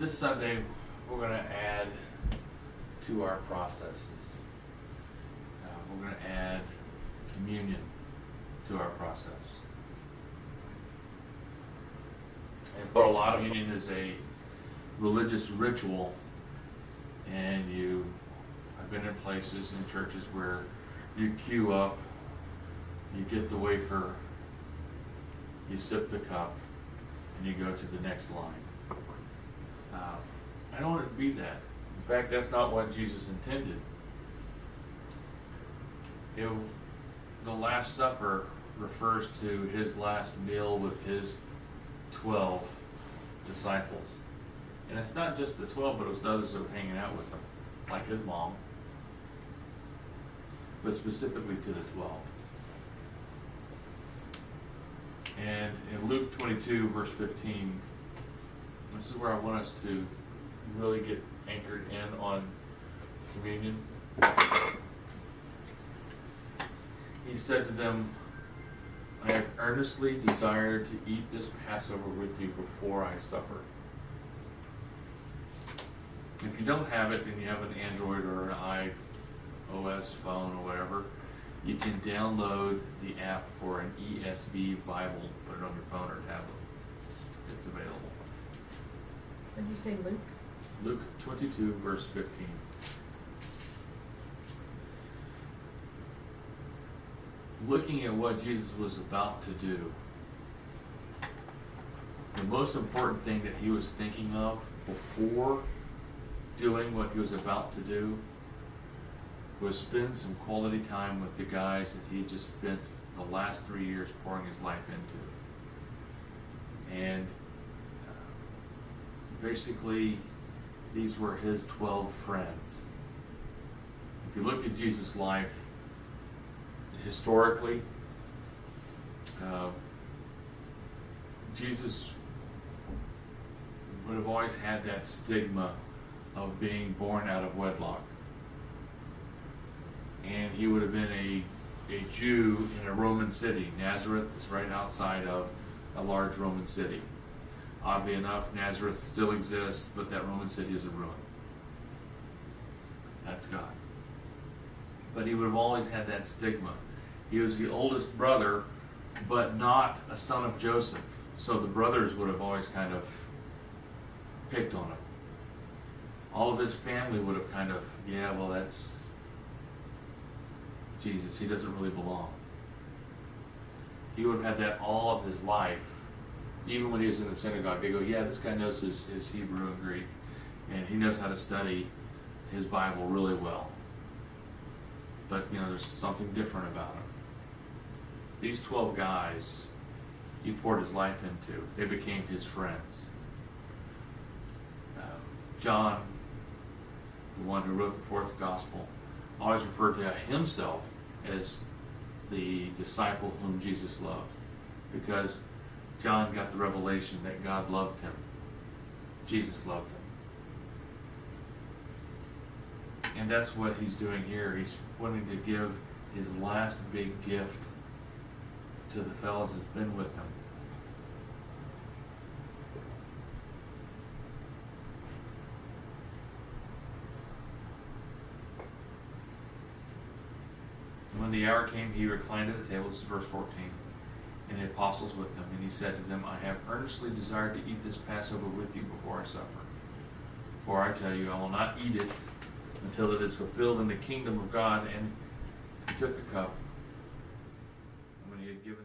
This Sunday, we're going to add to our processes. We're going to add communion to our process. And for a lot of communion is a religious ritual, and I've been in places, in churches where you queue up, you get the wafer, you sip the cup, and you go to the next line. I don't want it to be that. In fact, that's not what Jesus intended. The Last Supper refers to his last meal with his 12 disciples. And it's not just the 12, but it was the others that were hanging out with him, like his mom, but specifically to the 12. And in Luke 22, verse 15, this is where I want us to really get anchored in on communion. He said to them, I have earnestly desired to eat this Passover with you before I suffer. If you don't have it, and you have an Android or an iOS phone or whatever, you can download the app for an ESV Bible, put it on your phone or tablet. It's available. What did you say, Luke? Luke 22, verse 15. Looking at what Jesus was about to do, the most important thing that he was thinking of before doing what he was about to do was spend some quality time with the guys that he just spent the last 3 years pouring his life into. And basically, these were his 12 friends. If you look at Jesus' life, historically, Jesus would have always had that stigma of being born out of wedlock. And he would have been a Jew in a Roman city. Nazareth is right outside of a large Roman city. Oddly enough, Nazareth still exists, but that Roman city is a ruin. That's God. But he would have always had that stigma. He was the oldest brother, but not a son of Joseph. So the brothers would have always kind of picked on him. All of his family would have kind of, yeah, well, that's Jesus. He doesn't really belong. He would have had that all of his life. Even when he was in the synagogue, they go, yeah, this guy knows his Hebrew and Greek, and he knows how to study his Bible really well. But, there's something different about him. These 12 guys, he poured his life into. They became his friends. John, the one who wrote the fourth gospel, always referred to himself as the disciple whom Jesus loved, because John got the revelation that God loved him. Jesus loved him. And that's what he's doing here. He's wanting to give his last big gift to the fellows that's been with him. When the hour came, he reclined at the table. This is verse 14. And the apostles with him. And he said to them, I have earnestly desired to eat this Passover with you before I suffer. For I tell you, I will not eat it until it is fulfilled in the kingdom of God. And he took a cup. And when he had given